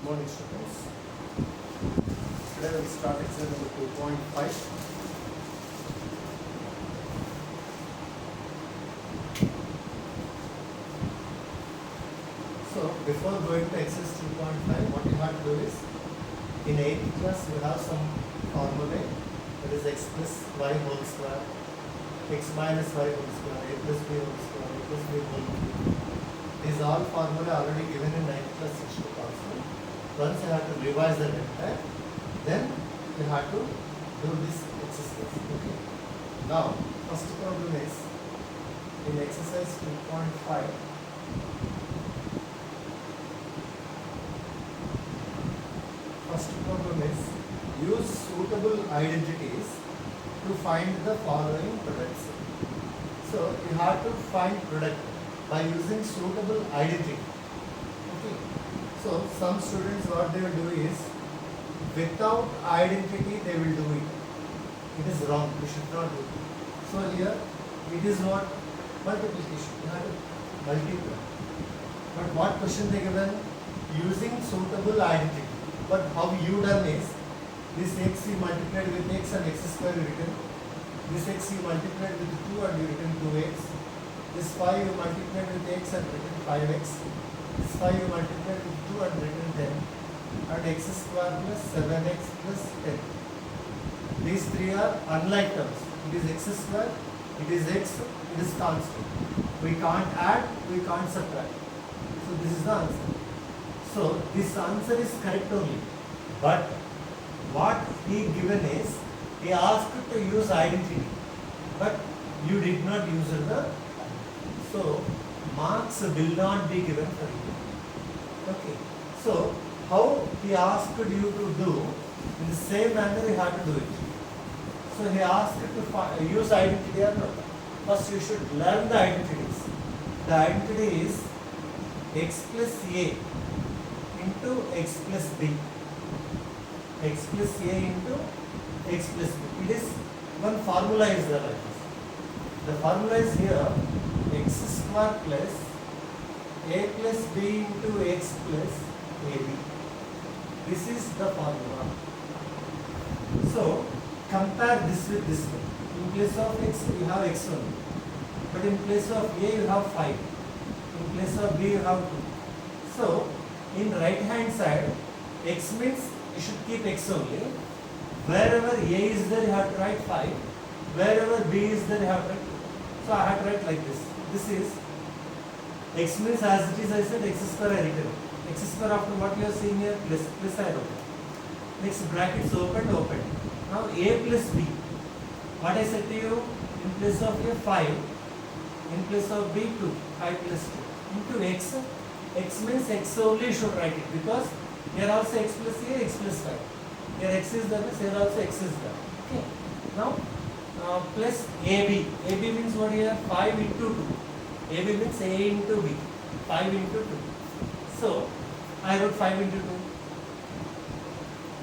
Morning students. Today we will start exam number 2.5. So before going to exercise 2.5, what you have to do is, in 8th class we have some formulae, that is x plus y whole square, x minus y whole square, a plus b whole square, a plus b whole cube. These all formulae already given in 9th class textbook also. Once you have to revise the entire, then you have to do this exercise. Okay. Now, first problem is in exercise 2.5. First problem is use suitable identities to find the following products. So you have to find product by using suitable identity. Okay. So some students what they will do is without identity they will do it. It is wrong. You should not do it. So here it is not multiplication. You have to multiply. But what question they given? Using suitable identity. But how you done is this x you multiplied with x and x square you written. This x you multiplied with 2 and you written 2x. This 5 you multiplied with x and written 5x. This 5 you multiplied with 2 and written 10. And x square plus 7x plus 10. These three are unlike terms. It is x square, it is x, it is constant. We can't add, we can't subtract. So this is the answer. So this answer is correct only. But what he given is, he asked to use identity. But you did not use the. So marks will not be given for you. Okay. So how he asked you to do, in the same manner you have to do it. So he asked to use identity or not. First you should learn the identities. The identity is x plus a into x plus b. X plus a into x plus b. It is one formula is there like this. The formula is here x square plus a plus b into x plus ab. This is the formula. So compare this with this one. In place of x you have x only. But in place of a you have 5. In place of b you have 2. So in right hand side, x means you should keep x only. Wherever a is there, you have to write 5. Wherever b is there, you have to write 2. So I have to write like this. This is x means as it is, I said x square I written. X square after what you are seeing here, plus I wrote. Next brackets open, open. Now a plus b. What I said to you, in place of a 5, in place of b 2, 5 plus 2 into x. X means x only should write it because here also x plus a, x plus 5. Here x is there, here also x is there. Okay. Now plus AB. AB means what here? 5 into 2. AB means a into b. 5 into 2. So I wrote 5 into 2.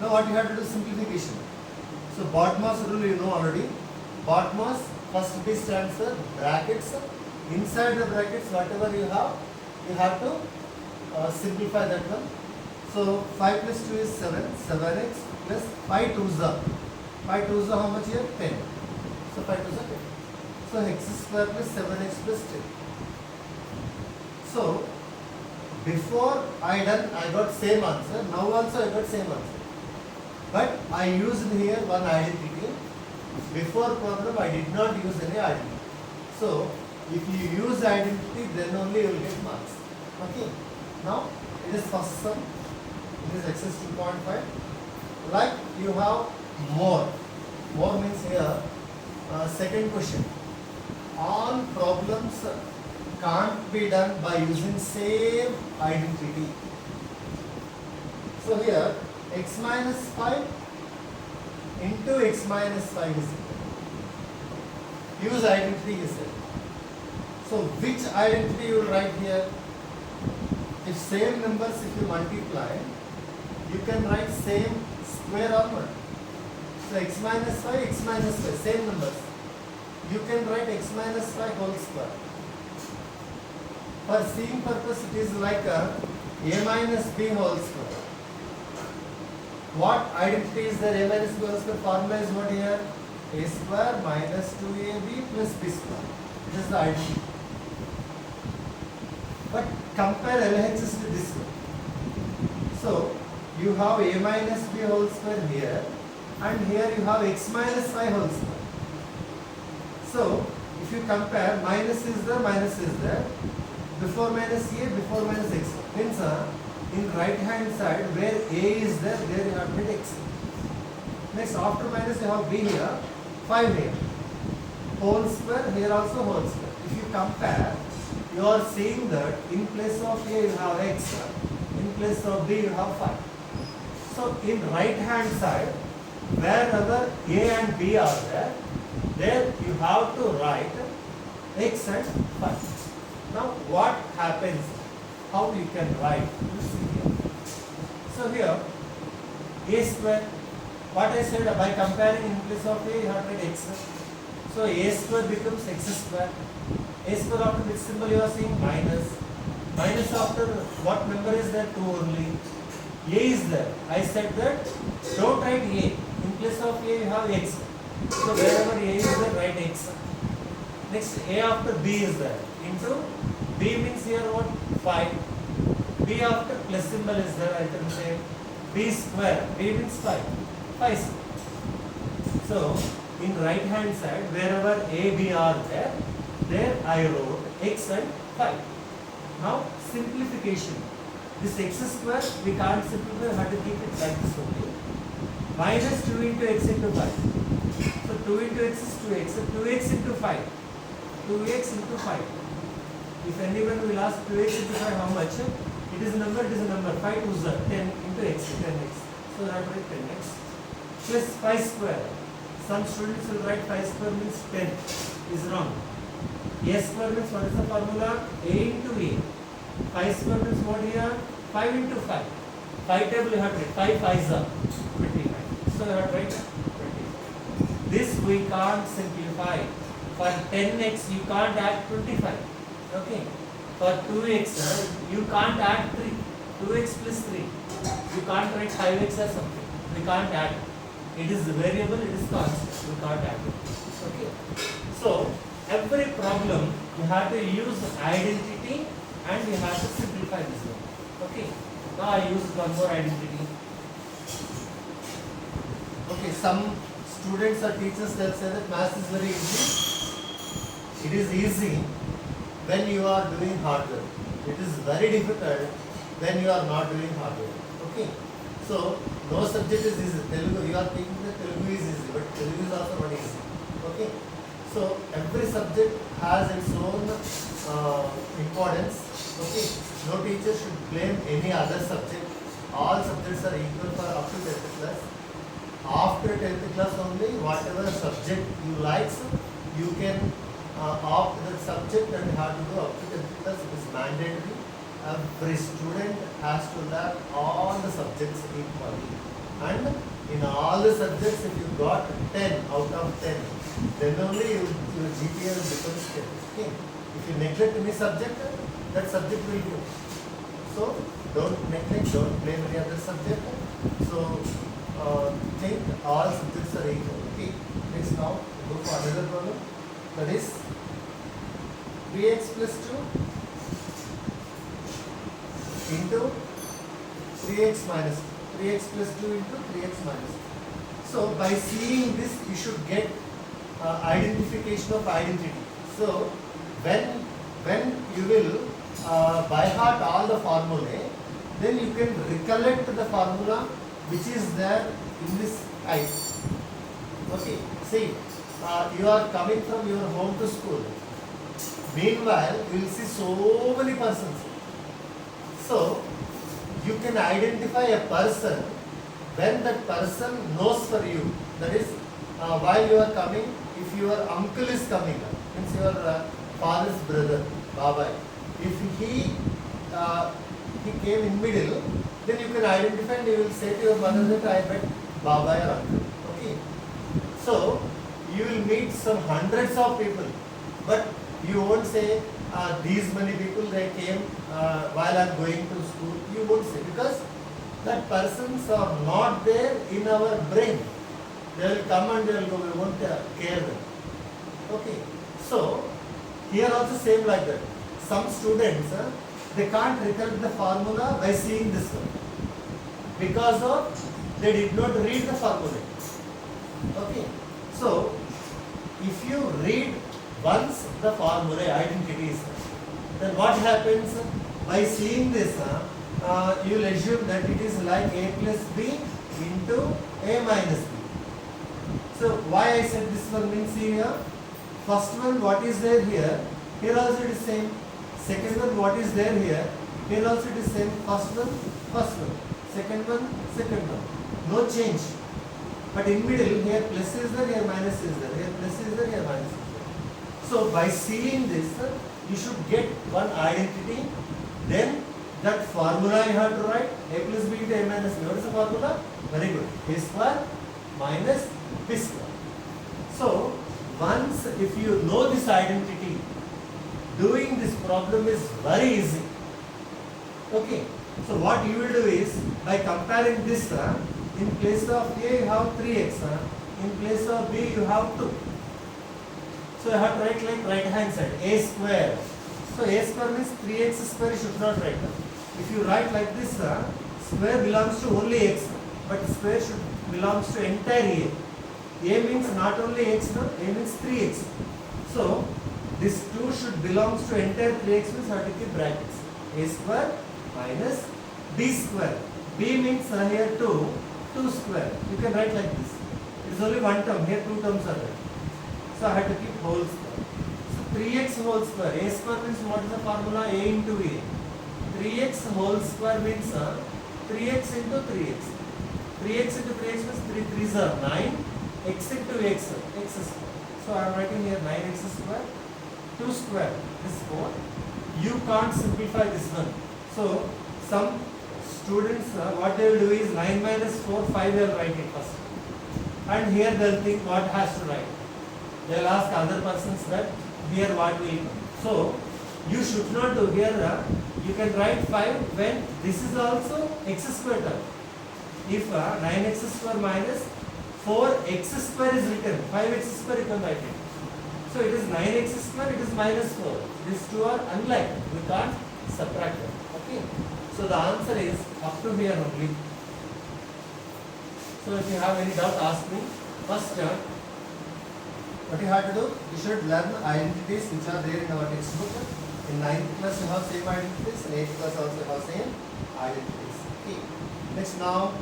Now what you have to do? Simplification. So BODMAS rule you know already. BODMAS first B stands for brackets. Inside the brackets whatever you have to simplify that one. So 5 plus 2 is 7, 7x plus 5 2s are. 5 2s are how much here? 10. So 5 2s are 10. So x square plus 7x plus 10. So before I got same answer. Now also I got same answer. But I used here one identity. Before problem I did not use any identity. So if you use identity then only you will get marks. Okay. Now it is first sum. It is exercise 2.5. Like you have more. More means here second question. All problems can't be done by using same identity. So here x minus 5 into x minus 5 is equal. Use identity is there. So which identity you will write here? If same numbers if you multiply, you can write same square or not. So x minus 5, x minus 5, same numbers. You can write x minus 5 whole square. For seeing purpose, it is like a minus b whole square. What identity is there? A minus b whole square formula is what here? A square minus 2ab plus b square. This is the identity. But compare LHS with this one. So you have a minus b whole square here, and here you have x minus y whole square. So if you compare, minus is there, before minus a, before minus x. Means in right hand side where a is there you have to get x. Next, after minus you have b here, 5 here. Whole square, here also whole square. If you compare, you are seeing that in place of a you have x, in place of b you have 5. So in right hand side, wherever a and b are there you have to write x and 5. Now what happens? How you can write? So here a square, what I said, by comparing in place of a you have to write x. So a square becomes x square. A square after which symbol you are seeing? Minus. Minus after what number is there? 2 only. A is there. I said that don't write a. In place of a you have x. So wherever a is there, write x. Next, a after b is there. Into b means here what? 5. B after plus symbol is there. I can say b square. B means 5. 5 square. So in right hand side, wherever a, b are there I wrote x and 5. Now simplification. This x square we can't simplify, we have to keep it like this only. Minus 2 into x into 5. So 2 into x is 2x. So 2x into 5. 2x into 5. If anyone will ask 2x into 5 how much? It is a number, 5 to 10 into x, 10x. So that will be 10x. Plus 5 square. Some students will write 5 square means 10. Is wrong. A square means what is the formula? A into A. 5 square means what here? 5 into 5. 5 table you have to write. 5 5s are 25. So you have to write 25. This we can't simplify. For 10x you can't add 25. Okay. For 2x you can't add 3. 2x plus 3. You can't write 5x or something. We can't add. It is variable, it is constant. You can't add it. Okay. So every problem you have to use identity and you have to simplify this one. Okay. Now I use one more identity. Okay. Some students or teachers they'll say that maths is very easy. It is easy when you are doing hard work. It is very difficult when you are not doing hard work. Okay. So no subject is easy. Telugu, you are thinking that Telugu is easy, but Telugu is also not easy. Okay. So every subject has its own importance. Okay. No teacher should blame any other subject. All subjects are equal for up to 10th class. After 10th class only, whatever subject you like, you can opt that subject and have to go up to 10th class. It is mandatory. Every student has to learn all the subjects equally. And in all the subjects, if you got 10 out of 10, then only your GPA will become 10. Okay. If you neglect any subject, that subject will go. So don't neglect, don't blame any other subject. So think all subjects are equal. Okay. Next now go for another problem. That is 3x plus 2 into 3x minus 2. 3x plus 2 into 3x minus 2. So by seeing this, you should get identification of identity. So when you will by heart all the formulae, then you can recollect the formula which is there in this type. Okay. See, you are coming from your home to school. Meanwhile, you will see so many persons. So, you can identify a person when that person knows for you. That is, while you are coming, if your uncle is coming, means your father's brother, Baba, if he came in middle, then you can identify and you will say to your mother that I met Baba or uncle. Okay. So, you will meet some hundreds of people, but you won't say these many people they came while I am going to school. You won't say, because that persons are not there in our brain. They will come and they will go, we won't care them. Okay. So, here also same like that. Some students, they can't recollect the formula by seeing this one. Because of, they did not read the formula. Okay. So, if you read once the formula identities, then what happens? By seeing this, you will assume that it is like a plus b into a minus b. So why I said this one means here, first one what is there here, here also it is same. Second one what is there here, here also it is same. First one, second one, no change. But in middle here plus is there, here minus is there, here plus is there, here minus is there. So by seeing this, you should get one identity. Then that formula you have to write, a plus b into a minus b. What is the formula? Very good. A square minus b square. So once if you know this identity, doing this problem is very easy. Okay. So what you will do is, by comparing this, in place of a you have 3x, in place of b you have 2. So you have to write like right hand side, a square. So a square means 3x square you should not write. If you write like this, square belongs to only x, but square should belongs to entire a. A means not only x, no, a means 3x. So this 2 should belongs to entire 3x means I have to keep brackets. A square minus b square. B means here 2 square. You can write like this. It is only one term, here 2 terms are there. So I have to keep whole square. So 3x whole square. A square means what is the formula? A into a. 3x whole square means 3x into 3x. 3x into 3x means 3 3s are 9. X into x square. So I am writing here 9x square. 2 square is 4. You can't simplify this one. So some students, what they will do is 9 minus 4, 5 they will write it first. And here they will think what has to write. They will ask other persons that here what will come. So you should not do here, you can write 5 when this is also x square term. If 9x square minus 4x square is written, 5x square you can write it. So it is 9x square, it is minus 4. These two are unlike, we can't subtract them. Okay. So the answer is up to here only. So if you have any doubt, ask me. First, what you have to do? You should learn identities which are there in our textbook. In 9th class you have same identities, in 8th class also you have same identities. Okay. Next now,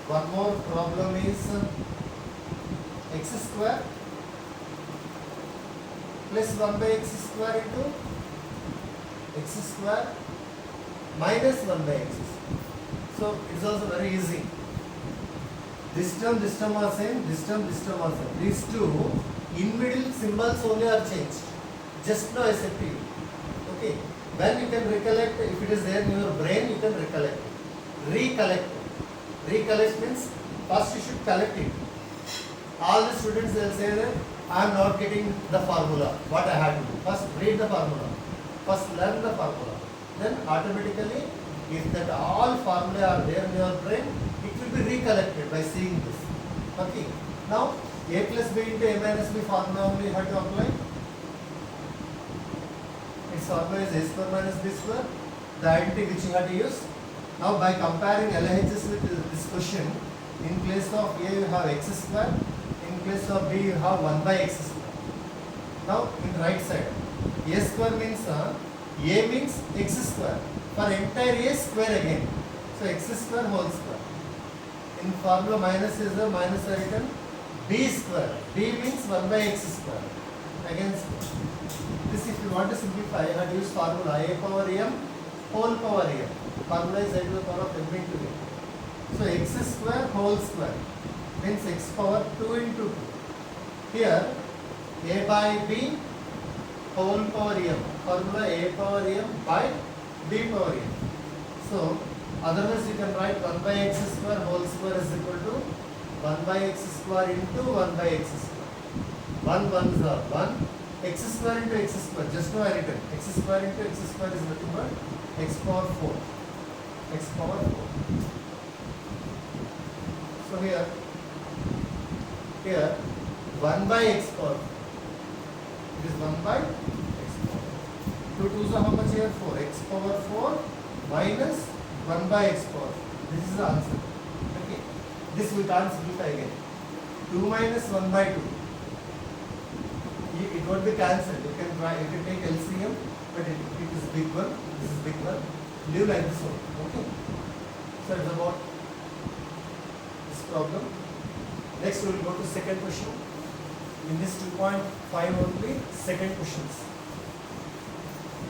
one more problem is x square plus 1 by x square into x square minus 1 by x square. So it is also very easy. This term are same, this term are same. These two in middle symbols only are changed. Just now I said to you. Okay. When you can recollect, if it is there in your brain, you can recollect it. Recollect. Recollect means first you should collect it. All the students will say that I am not getting the formula. What I have to do? First read the formula. First learn the formula. Then automatically, if that all formulae are there in your brain, it will be recollected by seeing this. Okay. Now a plus b into a minus b formula only you have to apply. Its formula is a square minus b square. The identity which you have to use. Now by comparing LHS with this question, in place of a you have x square, in place of b you have 1 by x square. Now in right side, a square means a means x square. For entire a square again. So x square whole square. In formula minus is the minus are written. B square. B means 1 by x square. Again this if you want to simplify, you have to use formula a power m whole power m. Formula is a to the power of m into a. So x square whole square means x power 2 into 2. Here a by b whole power m. Formula a power m by b power m. So otherwise you can write 1 by x square whole square is equal to 1 by x square into 1 by x square. 1 1s are 1. X square into x square. Just now I written x square into x square is nothing but x power 4. X power 4. So here 1 by x power. It is 1 by x power. 2 2s are how much here? 4. X power 4 minus 1 by x power. This is the answer. Okay. This we can't simplify again. 2 minus 1 by 2. It won't be cancelled. You can try. You can take LCM, but it is big one. This is big one. Leave like this one. Okay. So it's about this problem. Next we will go to second question. In this 2.5 only, second questions.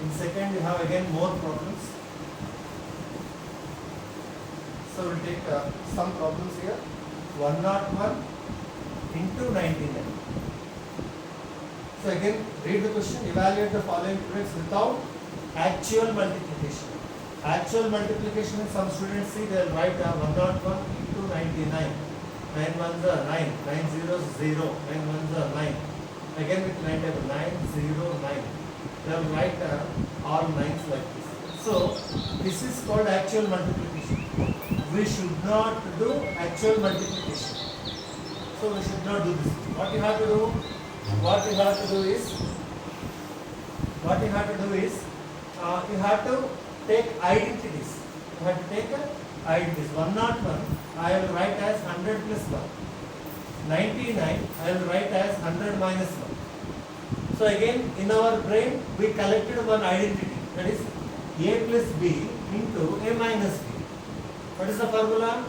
In second you have again more problems. So we will take some problems here. 101 into 99. So again, read the question. Evaluate the following products without actual multiplication. Actual multiplication, some students see they will write 101 into 99. 9 ones are 9, 9 zeros 0, 9 ones are 9. Again with 9 table 9, 0, 9. They will write all 9s like this. So this is called actual multiplication. We should not do actual multiplication. So we should not do this. What you have to do? What you have to do is you have to take identities. You have to take identities. 101 I will write as 100 plus 1. 99 I will write as 100 minus 1. So again in our brain we collected one identity, that is a plus b into a minus b. What is the formula?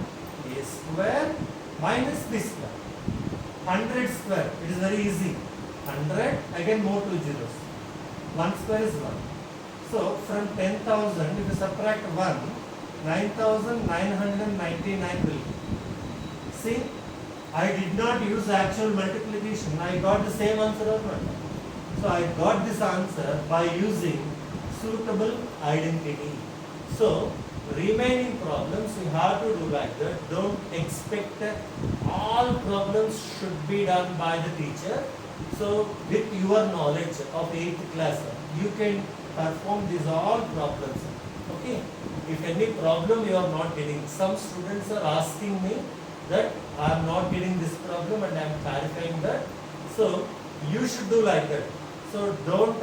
A square minus b square. 100 square, it is very easy. 100, again more 2 zeros. 1 square is 1. So from 10,000, if you subtract 1, 9,999 will be. See, I did not use actual multiplication. I got the same answer or not. So I got this answer by using suitable identity. So remaining problems you have to do like that. Don't expect all problems should be done by the teacher. So with your knowledge of 8th class, you can perform these all problems. Okay. If any problem you are not getting, some students are asking me that I am not getting this problem and I am clarifying that. So you should do like that. So don't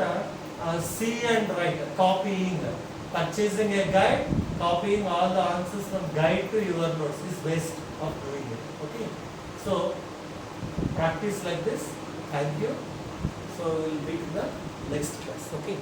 see and write, copying, purchasing a guide, copying all the answers from guide to your notes is waste of doing it. Okay. So practice like this. Thank you. So we will meet in the next class. Okay.